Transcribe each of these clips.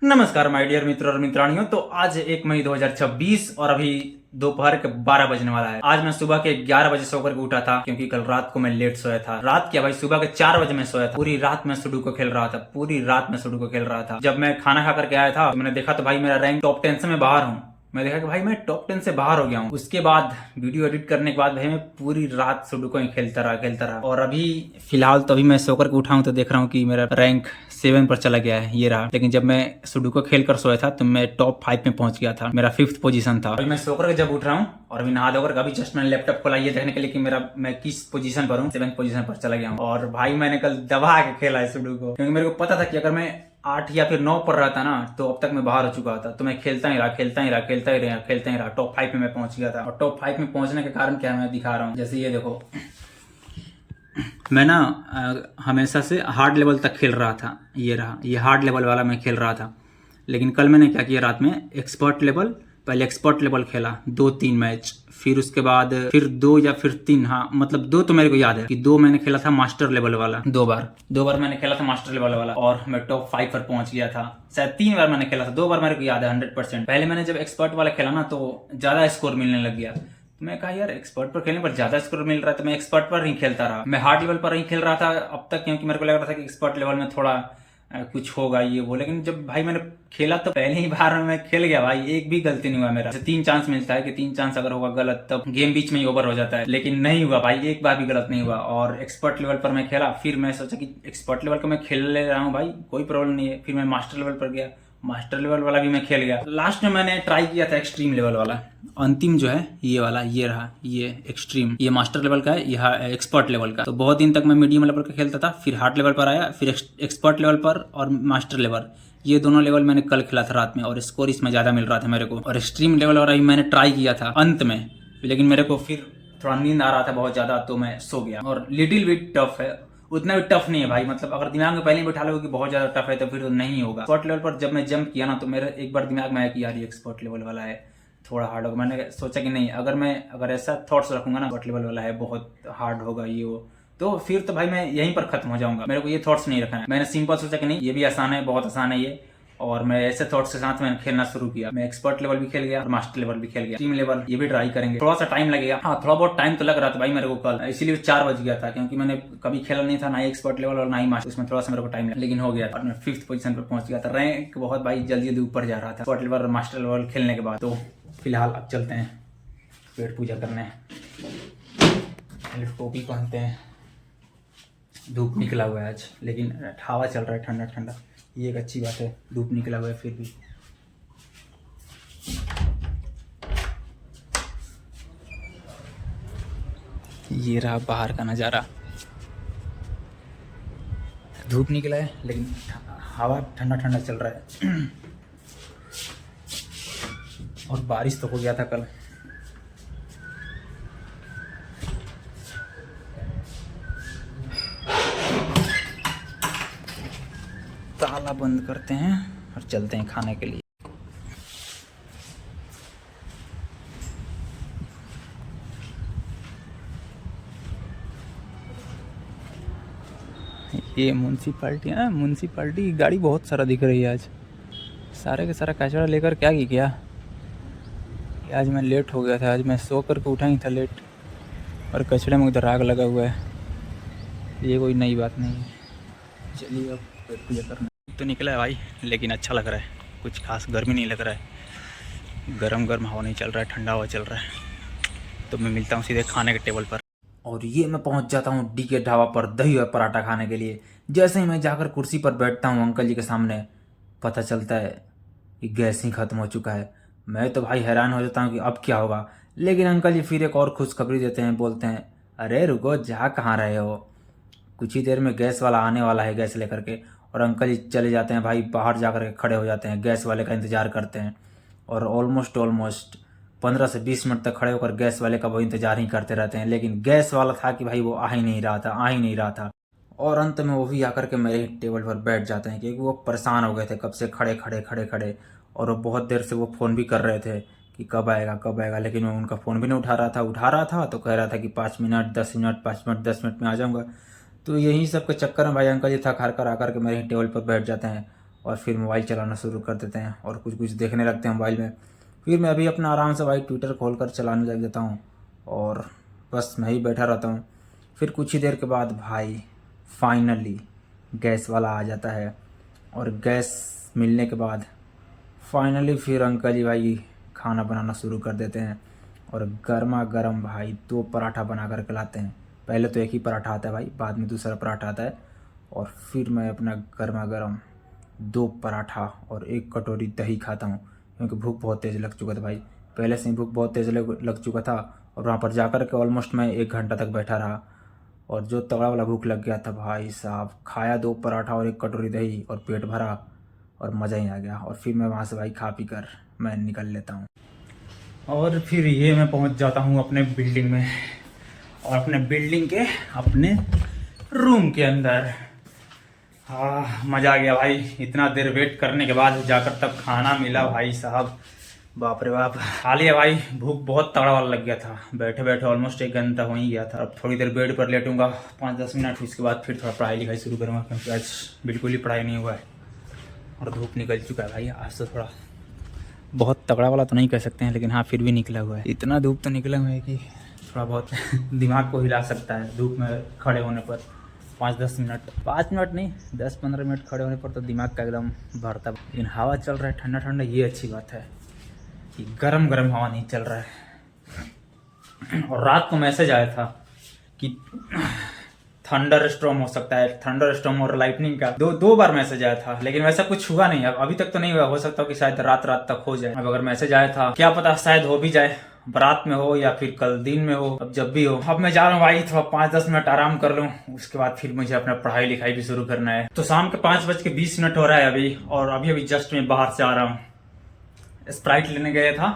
नमस्कार my dear मित्र और मित्रानियों। तो आज 1 मई 2026 और अभी दोपहर के 12 बजने वाला है। आज मैं सुबह के 11 बजे सोकर के उठा था क्योंकि कल रात को मैं लेट सोया था। रात क्या भाई, सुबह के 4 बजे मैं सोया था। पूरी रात मैं सुडोकू खेल रहा था, पूरी रात मैं सुडोकू खेल रहा था। जब मैं खाना खा करके आया था तो मैंने देखा तो भाई मेरा रैंक टॉप 10 से मैं बाहर हूँ। मैं देखा कि भाई मैं टॉप 10 से बाहर हो गया हूँ। उसके बाद वीडियो एडिट करने के बाद भाई मैं पूरी रात सुडोकू ही खेलता रहा और अभी फिलहाल तो अभी मैं सोकर के उठा हूँ तो देख रहा हूँ कि मेरा रैंक 7 पर चला गया है, ये रहा। लेकिन जब मैं सुडोकू खेल कर सोया था तो मैं टॉप 5 में पहुंच गया था, मेरा 5th पोजीशन था। अभी मैं सोकर के जब उठ रहा हूँ और अभी नहा धोकर अभी जस्ट मैंने लैपटॉप खोला ये देखने के लिए कि मैं किस पोजीशन पर हूँ। 7th पोजीशन पर चला गया हूँ। और भाई मैंने कल दबा के खेला है सुडोकू, क्योंकि मेरे को पता था कि अगर मैं 8 या फिर 9 पर रहता ना तो अब तक मैं बाहर हो चुका था। तो मैं खेलता ही रहा, टॉप 5 में मैं पहुंच गया था। और टॉप 5 में पहुंचने के कारण क्या मैं दिखा रहा हूँ, जैसे ये देखो। मैं ना हमेशा से हार्ड लेवल तक खेल रहा था, ये रहा, ये हार्ड लेवल वाला मैं खेल रहा था। लेकिन कल मैंने क्या किया, रात में एक्सपर्ट लेवल, पहले एक्सपर्ट लेवल खेला 2-3 मैच, फिर उसके बाद फिर 2 या फिर 3, हाँ मतलब 2 तो मेरे को याद है कि 2 मैंने खेला था मास्टर लेवल वाला। 2 बार मैंने खेला था मास्टर लेवल वाला और मैं टॉप 5 पर पहुंच गया था। शायद 3 बार मैंने खेला था, 2 बार मेरे को याद है 100%। पहले मैंने जब एक्सपर्ट वाला खेला ना तो ज्यादा स्कोर मिलने लग गया। तो मैं कहा यार एक्सपर्ट पर खेलने पर ज्यादा स्कोर मिल रहा है, तो मैं एक्सपर्ट पर ही खेलता रहा। मैं हार्ड लेवल पर ही खेल रहा था अब तक, क्योंकि मेरे को लग रहा था कि एक्सपर्ट लेवल में थोड़ा कुछ होगा ये वो। लेकिन जब भाई मैंने खेला तो पहले ही बार में मैं खेल गया भाई, एक भी गलती नहीं हुआ मेरा। 3 चांस मिलता है कि 3 चांस अगर होगा गलत तब गेम बीच में ही ओवर हो जाता है, लेकिन नहीं हुआ भाई, एक बार भी गलत नहीं हुआ। और एक्सपर्ट लेवल पर मैं खेला, फिर मैं सोचा कि एक्सपर्ट लेवल का मैं खेल ले रहा हूँ भाई, कोई प्रॉब्लम नहीं है। फिर मैं मास्टर लेवल पर गया, मास्टर लेवल वाला भी मैं खेल गया। लास्ट में मैंने ट्राई किया था एक्सट्रीम लेवल वाला, अंतिम जो है ये वाला, ये रहा, ये एक्सट्रीम, ये मास्टर लेवल का है, यह एक्सपर्ट लेवल का। तो बहुत दिन तक मैं मीडियम लेवल का खेलता था, फिर हार्ड लेवल पर आया, फिर एक्सपर्ट लेवल पर और मास्टर लेवल, ये दोनों लेवल मैंने कल खेला था रात में और स्कोर इसमें ज्यादा मिल रहा था मेरे को। और एक्सट्रीम लेवल वाला भी मैंने ट्राई किया था अंत में, लेकिन मेरे को फिर थोड़ा नींद आ रहा था बहुत ज्यादा, तो मैं सो गया। और लिटिल बिट टफ है, उतना भी टफ नहीं है भाई। मतलब अगर दिमाग में पहले ही बैठा लोगे कि बहुत ज्यादा टफ है तो फिर तो नहीं होगा। एक्सपर्ट लेवल पर जब मैं जंप किया ना तो मेरे एक बार दिमाग में आया कि यार ये एक्सपर्ट लेवल वाला है, थोड़ा हार्ड होगा। मैंने सोचा कि नहीं, अगर ऐसा थॉट्स रखूंगा ना एक्सपर्ट लेवल वाला है बहुत हार्ड होगा ये वो, तो फिर तो भाई मैं यहीं पर खत्म हो जाऊंगा। मेरे को ये थॉट्स नहीं रखना है। मैंने सिंपल सोचा कि नहीं ये भी आसान है, बहुत आसान है ये। और मैं ऐसे थॉट्स के साथ मैंने खेलना शुरू किया। मैं एक्सपर्ट लेवल भी खेल गया और मास्टर लेवल भी खेल गया, टीम लेवल ये भी ट्राई करेंगे। थोड़ा सा टाइम लगेगा, हाँ थोड़ा बहुत टाइम तो लग रहा था भाई मेरे को कल, इसीलिए 4 बज गया था, क्योंकि मैंने कभी खेला नहीं था, ना ही एक्सपर्ट लेवल और ना ही मास्टर, उसमें थोड़ा सा मेरे को टाइम लगा, लेकिन हो गया और मैं 5th पोजीशन पर पहुंच गया था। रैंक बहुत भाई जल्दी जल्दी ऊपर जा रहा था एक्सपर्ट लेवल और मास्टर लेवल खेलने के बाद। तो फिलहाल अब चलते हैं पेट पूजा करने, टोपी पहनते हैं। धूप निकला हुआ है आज, लेकिन हवा चल रहा है ठंडा ठंडा, ये एक अच्छी बात है। धूप निकला हुआ है फिर भी। ये रहा बाहर का नज़ारा, धूप निकला है लेकिन हवा ठंडा ठंडा चल रहा है। और बारिश तो हो गया था कल। ताला बंद करते हैं और चलते हैं खाने के लिए। ये म्यूनसिपाल्टी है, म्यूनसिपाल्टी की गाड़ी बहुत सारा दिख रही है आज। सारे का सारा कचरा लेकर क्या किया, आज मैं लेट हो गया था। आज मैं सो करके उठा ही था लेट और कचरे में उधर आग लगा हुआ है। ये कोई नई बात नहीं है। चलिए अब पेट पूजा करना तो निकला है भाई, लेकिन अच्छा लग रहा है, कुछ खास गर्मी नहीं लग रहा है। गरम गरम हवा नहीं चल रहा है, ठंडा हवा चल रहा है। तो मैं मिलता हूँ सीधे खाने के टेबल पर और ये मैं पहुंच जाता हूँ डी के ढाबा पर दही और पराठा खाने के लिए। जैसे ही मैं जाकर कुर्सी पर बैठता हूँ अंकल जी के सामने, पता चलता है कि गैस ही खत्म हो चुका है। मैं तो भाई हैरान हो जाता हूँ कि अब क्या होगा। लेकिन अंकल जी फिर एक और खुशखबरी देते हैं, बोलते हैं अरे रुको, जा कहाँ रहे हो, कुछ ही देर में गैस वाला आने वाला है गैस लेकर के। और अंकल जी चले जाते हैं भाई, बाहर जाकर के खड़े हो जाते हैं, गैस वाले का इंतजार करते हैं। और ऑलमोस्ट 15 से 20 मिनट तक खड़े होकर गैस वाले का वो इंतजार ही करते रहते हैं। लेकिन गैस वाला था कि भाई वो आ ही नहीं रहा था। और अंत में वो भी आकर के मेरे टेबल पर बैठ जाते हैं, क्योंकि वो परेशान हो गए थे कब से खड़े। और वो बहुत देर से वो फ़ोन भी कर रहे थे कि कब आएगा। लेकिन मैं उनका फ़ोन भी नहीं उठा रहा था तो कह रहा था कि 5 मिनट 10 मिनट 5 मिनट 10 मिनट में आ जाऊँगा। तो यही सब के चक्कर में भाई अंकल जी थक हार कर आकर के मेरे टेबल पर बैठ जाते हैं और फिर मोबाइल चलाना शुरू कर देते हैं और कुछ कुछ देखने लगते हैं मोबाइल में। फिर मैं अभी अपना आराम से भाई ट्विटर खोल कर चलाने लग जाता हूँ और बस मैं ही बैठा रहता हूँ। फिर कुछ ही देर के बाद भाई फाइनली गैस वाला आ जाता है और गैस मिलने के बाद फाइनली फिर अंकल जी भाई खाना बनाना शुरू कर देते हैं और गर्मा गर्म भाई 2 पराठा बना कर लाते हैं। पहले तो एक ही पराठा आता है भाई, बाद में दूसरा पराठा आता है और फिर मैं अपना गर्मा गर्म 2 पराठा और 1 कटोरी दही खाता हूँ, क्योंकि भूख बहुत तेज़ लग चुका था भाई। पहले से ही भूख बहुत तेज़ लग चुका था और वहाँ पर जाकर के ऑलमोस्ट मैं 1 घंटा तक बैठा रहा और जो तगड़ा वाला भूख लग गया था भाई साहब। खाया 2 पराठा और 1 कटोरी दही और पेट भरा और मज़ा ही आ गया। और फिर मैं वहाँ से भाई खा पी कर मैं निकल लेता हूँ और फिर ये मैं पहुँच जाता हूँ अपने बिल्डिंग में और अपने बिल्डिंग के अपने रूम के अंदर। हाँ मज़ा आ गया भाई, इतना देर वेट करने के बाद जाकर तब खाना मिला भाई साहब। बाप रे बाप, खा लिया भाई। भूख बहुत तगड़ा वाला लग गया था, बैठे बैठे ऑलमोस्ट 1 घंटा हो ही गया था। अब थोड़ी देर बेड पर लेटूंगा 5-10 मिनट, उसके बाद फिर थोड़ा पढ़ाई लिखाई शुरू करूँगा, क्योंकि आज बिल्कुल ही पढ़ाई नहीं हुआ है और धूप निकल चुका है भाई। आज तो थोड़ा बहुत तगड़ा वाला तो नहीं कह सकते हैं, लेकिन हाँ फिर भी निकला हुआ है। इतना धूप तो निकला हुआ है कि थोड़ा बहुत दिमाग को हिला सकता है धूप में खड़े होने पर। 5-10 मिनट, 5 मिनट नहीं 10-15 मिनट खड़े होने पर तो दिमाग का एकदम भरता। लेकिन हवा चल रहा है ठंडा ठंडा, ये अच्छी बात है कि गरम गरम हवा नहीं चल रहा है। और रात को मैसेज आया था कि थंडर स्टॉर्म हो सकता है, थंडर स्टॉर्म और लाइटनिंग का दो बार मैसेज आया था, लेकिन वैसा कुछ हुआ नहीं। अब अभी तक तो नहीं हुआ, हो सकता है कि शायद रात तक हो जाए। अब अगर मैसेज आया था क्या पता शायद हो भी जाए, रात में हो या फिर कल दिन में हो, अब जब भी हो। अब मैं जा रहा हूँ भाई, थोड़ा 5-10 मिनट आराम कर लूँ, उसके बाद फिर मुझे अपना पढ़ाई लिखाई भी शुरू करना है। तो शाम के 5:20 हो रहा है अभी, और अभी जस्ट मैं बाहर से आ रहा हूँ। स्प्राइट लेने गया था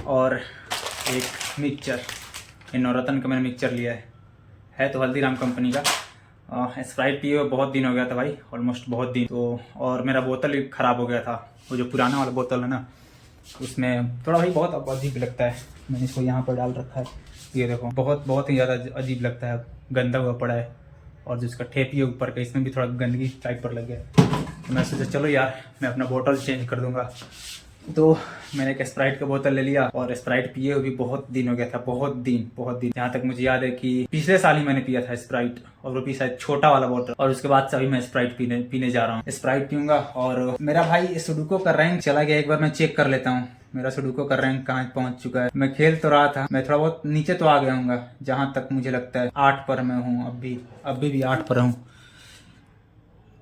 और एक मिक्सचर, नवरत्न का मैंने मिक्सचर लिया है तो हल्दीराम कंपनी का। स्प्राइट पिए हुए बहुत दिन हो गया था भाई, ऑलमोस्ट बहुत दिन। तो और मेरा बोतल भी ख़राब हो गया था, वो जो पुराना वाला बोतल है ना, उसमें थोड़ा भाई बहुत अब अजीब लगता है। मैंने इसको यहाँ पर डाल रखा है, ये देखो बहुत ही ज़्यादा अजीब लगता है, गंदा हुआ पड़ा है। और जो इसका ठेपी है ऊपर का, इसमें भी थोड़ा गंदगी टाइप पर लग गया है। तो मैं सोचा चलो यार मैं अपना बोतल चेंज कर दूंगा। तो मैंने एक स्प्राइट का बोतल ले लिया और स्प्राइट पिए हुए भी बहुत दिन हो गया था, बहुत दिन। जहाँ तक मुझे याद है कि पिछले साल ही मैंने पिया था स्प्राइट, और वो भी शायद छोटा वाला बोतल। और उसके बाद से अभी मैं स्प्राइट पीने जा रहा हूँ। स्प्राइट पीऊंगा। और मेरा भाई सुडोकू का रैंक चला गया, एक बार मैं चेक कर लेता हूँ मेरा सुडोकू का रैंक कहाँ पहुंच चुका है। मैं खेल तो रहा था, मैं थोड़ा बहुत नीचे तो आ गया हूँ, जहाँ तक मुझे लगता है 8 पर मैं हूँ। अभी भी 8 पर हूँ।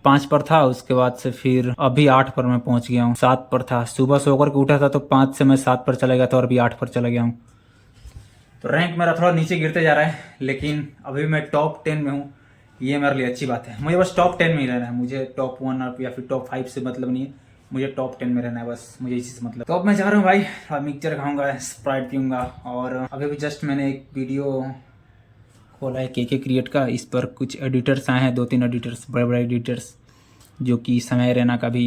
5 पर था, उसके बाद से फिर अभी 8 पर मैं पहुंच गया हूँ। 7 पर था, सुबह सोकर के उठा था तो 5 से मैं 7 पर चला गया था और अभी 8 पर चला गया हूँ। तो रैंक मेरा थोड़ा नीचे गिरते जा रहा है, लेकिन अभी मैं टॉप 10 में हूँ, ये मेरे लिए अच्छी बात है। मुझे बस टॉप 10 में ही रहना है, मुझे टॉप 1 या फिर टॉप 5 से मतलब नहीं है, मुझे टॉप 10 में रहना है, बस मुझे इसी से मतलब। तो अब मैं जा रहा हूँ भाई, मिक्सचर खाऊंगा, स्प्राइट पीऊंगा। और अभी जस्ट मैंने एक वीडियो खोला है के क्रिएट का, इस पर कुछ एडिटर्स आए हैं, 2-3 एडिटर्स, बड़े एडिटर्स, जो कि समय रैना का भी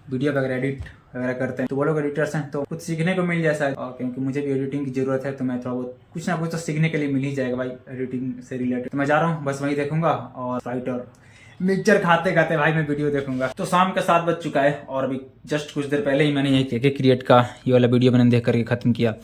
वीडियो वगैरह एडिट वगैरह करते हैं। तो वो लोग एडिटर्स हैं, तो कुछ सीखने को मिल जाए शायद, क्योंकि मुझे भी एडिटिंग की जरूरत है। तो मैं थोड़ा बहुत कुछ ना कुछ तो सीखने के लिए मिल ही जाएगा भाई एडिटिंग से रिलेटेड। तो मैं जा रहा हूँ, बस वही देखूंगा और राइट और मिक्सचर खाते खाते भाई मैं वीडियो देखूंगा। तो शाम का 7 बज चुका है और अभी जस्ट कुछ देर पहले ही मैंने ये के क्रिएट का ये वाला वीडियो मैंने देख करके खत्म किया।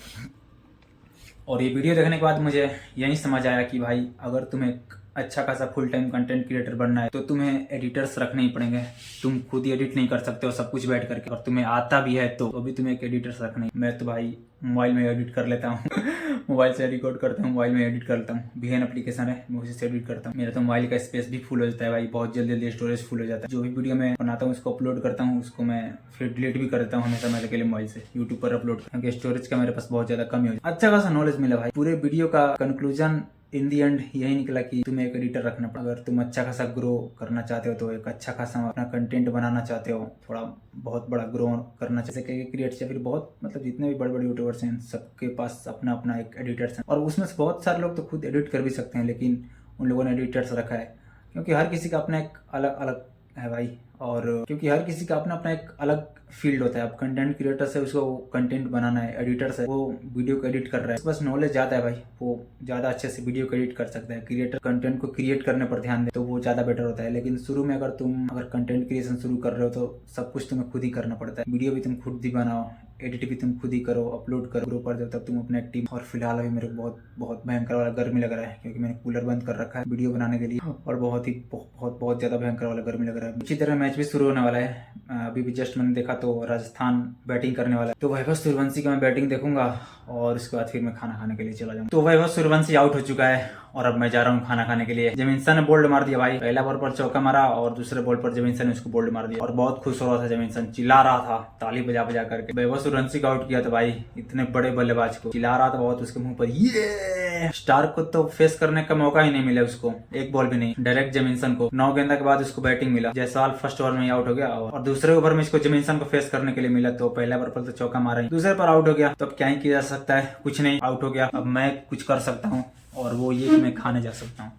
और ये वीडियो देखने के बाद मुझे यही समझ आया कि भाई अगर तुम्हें अच्छा खासा फुल टाइम कंटेंट क्रिएटर बनना है तो तुम्हें एडिटर्स रखने ही पड़ेंगे। तुम खुद ही एडिट नहीं कर सकते हो सब कुछ बैठ करके, और तुम्हें आता भी है तो भी तुम्हें एक एडिटर्स रखना ही। मैं तो भाई मोबाइल में एडिट कर लेता हूँ मोबाइल से रिकॉर्ड करता हूँ, मोबाइल में एडिट करता हूँ। VN एप्लीकेशन है, मैं उसी से एडिट करता हूँ। मेरा तो मोबाइल का स्पेस भी फुल हो जाता है भाई, बहुत जल्दी स्टोरेज फुल हो जाता है। जो भी वीडियो मैं बनाता हूँ उसको अपलोड करता हूँ, उसको मैं फिर डिलीट भी कर देता हूँ हमेशा मेरे के लिए मोबाइल से यूट्यूब पर अपलोड, क्योंकि स्टोरेज का मेरे पास बहुत ज्यादा कमी हो। अच्छा खासा नॉलेज मिला भाई। पूरे वीडियो का कंक्लूजन इन दी एंड यही निकला कि तुम्हें एक एडिटर रखना पड़ा। अगर तुम अच्छा खासा ग्रो करना चाहते हो, तो एक अच्छा खासा अपना कंटेंट बनाना चाहते हो, थोड़ा बहुत बड़ा ग्रो करना चाहते हो, क्रिएट या फिर बहुत मतलब जितने भी बड़े यूट्यूबर्स हैं सबके पास अपना अपना एक एडिटर्स है। और उसमें से बहुत सारे लोग तो खुद एडिट कर भी सकते हैं, लेकिन उन लोगों ने एडिटर्स रखा है, क्योंकि हर किसी का अपना एक अलग अलग है भाई, और क्योंकि हर किसी का अपना अपना एक अलग फील्ड होता है। अब कंटेंट क्रिएटर से उसको कंटेंट बनाना है, एडिटर से वो वीडियो को एडिट कर रहा है, बस नॉलेज ज़्यादा है भाई, वो ज़्यादा अच्छे से वीडियो को एडिट कर सकता है। क्रिएटर कंटेंट को क्रिएट करने पर ध्यान दे तो वो ज़्यादा बेटर होता है। लेकिन शुरू में अगर कंटेंट क्रिएशन शुरू कर रहे हो तो सब कुछ तुम्हें खुद ही करना पड़ता है। वीडियो भी तुम खुद ही बनाओ, एडिट भी तुम खुद ही करो, अपलोड करो ग्रुप जब तक तुम अपने टीम। और फिलहाल अभी मेरे को बहुत भयंकर वाला गर्मी लग रहा है क्योंकि मैंने कूलर बंद कर रखा है वीडियो बनाने के लिए, और बहुत ज़्यादा भयंकर वाला गर्मी लग रहा है। इसी तरह मैच भी शुरू होने वाला है। अभी भी जस्ट मैंने देखा तो राजस्थान बैटिंग करने वाला है, तो वैभव सूर्यवंशी का मैं बैटिंग देखूंगा और उसके बाद फिर मैं खाना खाने के लिए चला जाऊंगा। तो वैभव सूर्यवंशी आउट हो चुका है और अब मैं जा रहा हूँ खाना खाने के लिए। जमीनसन ने बोल्ड मार दिया भाई, पहला बॉल पर चौका मारा और दूसरे बॉल पर जमीनसन ने उसको बोल्ड मार दिया और बहुत खुश हो रहा था जमीनसन, चिल्ला रहा था ताली बजा बजा करके। वैभव सूर्यवंशी का आउट किया था भाई, इतने बड़े बल्लेबाज को चिल्ला रहा था बहुत उसके मुंह पर। ये स्टार्क को तो फेस करने का मौका ही नहीं मिला उसको, एक बॉल भी नहीं, डायरेक्ट जमीनसन को। 9 गेंदा के बाद उसको बैटिंग मिला, जायसवाल फर्स्ट ओवर में आउट हो गया और दूसरे ओवर में इसको जमीनसन को फेस करने के लिए मिला। तो पहला ओवर पर तो चौका मारा ही, दूसरे पर आउट हो गया। तो अब क्या ही किया जा सकता है, कुछ नहीं, आउट हो गया। अब मैं कुछ कर सकता हूँ और वो ये कि मैं खाने जा सकता हूँ।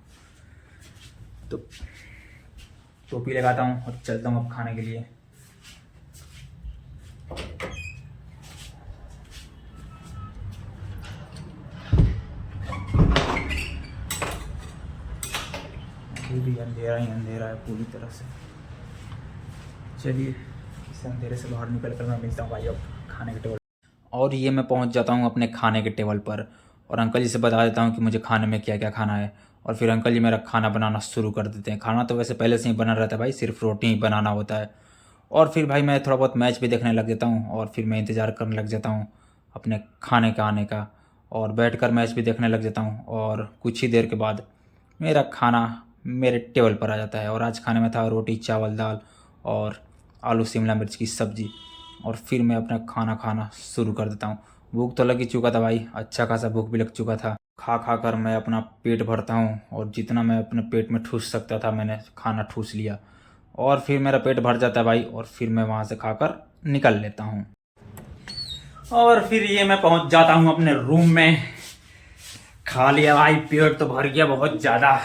तो टोपी लगाता हूँ और चलता हूँ अब खाने के लिए। अभी भी अंधेरा ही अंधेरा है पूरी तरह से। चलिए इस अंधेरे से बाहर निकल कर मैं मिलता हूँ भाई अब खाने के टेबल। और ये मैं पहुँच जाता हूँ अपने खाने के टेबल पर और अंकल जी से बता देता हूँ कि मुझे खाने में क्या क्या खाना है, और फिर अंकल जी मेरा खाना बनाना शुरू कर देते हैं। खाना तो वैसे पहले से ही बना रहता है भाई, सिर्फ रोटी ही बनाना होता है। और फिर भाई मैं थोड़ा बहुत मैच भी देखने लग जाता हूँ और फिर मैं इंतज़ार करने लग जाता हूँ अपने खाने का आने का, और बैठकर मैच भी देखने लग जाता हूँ। और कुछ ही देर के बाद मेरा खाना मेरे टेबल पर आ जाता है। और आज खाने में था रोटी चावल दाल और आलू शिमला मिर्च की सब्ज़ी। और फिर मैं अपना खाना खाना शुरू कर देता हूँ। भूख तो लग ही चुका था भाई, अच्छा खासा भूख भी लग चुका था। खा खा कर मैं अपना पेट भरता हूँ और जितना मैं अपने पेट में ठूस सकता था मैंने खाना ठूस लिया, और फिर मेरा पेट भर जाता है भाई और फिर मैं वहाँ से खाकर निकल लेता हूँ। और फिर ये मैं पहुँच जाता हूँ अपने रूम में। खा लिया भाई, पेट तो भर गया बहुत ज़्यादा,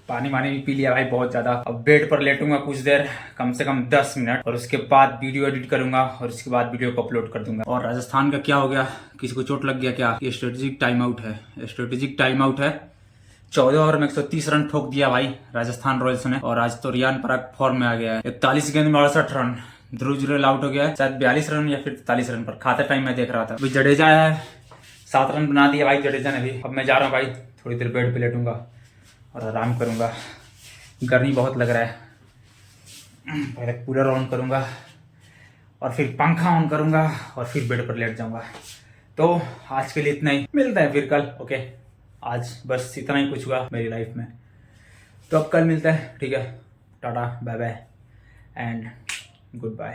पानी वानी भी पी लिया भाई बहुत ज़्यादा। अब बेड पर लेटूंगा कुछ देर, कम से कम 10 मिनट, और उसके बाद वीडियो एडिट करूंगा और उसके बाद वीडियो को अपलोड कर दूंगा। और राजस्थान का क्या हो गया, किसी को चोट लग गया क्या? ये स्ट्रेटेजिक टाइम आउट है, स्ट्रेटेजिक टाइम आउट है। 14 ओवर में 130 रन ठोक दिया भाई राजस्थान रॉयल्स ने, और आज तो रियान पराग फॉर्म में आ गया है। 41 गेंद में 68 रन। ध्रुव जुरेल आउट हो गया है, शायद 42 रन या फिर 43 रन पर, खाते टाइम मैं देख रहा था। अभी जडेजा है, 7 रन बना दिया भाई जडेजा ने भी। अब मैं जा रहा हूँ भाई, थोड़ी देर बेड पे लेटूंगा और आराम करूंगा, गर्मी बहुत लग रहा है। पहले कूलर ऑन करूंगा और फिर पंखा ऑन करूंगा और फिर बेड पर लेट जाऊंगा। तो आज के लिए इतना ही, मिलता है फिर कल। ओके, आज बस इतना ही कुछ हुआ मेरी लाइफ में, तो अब कल मिलता है, ठीक है? Tata bye bye and good bye.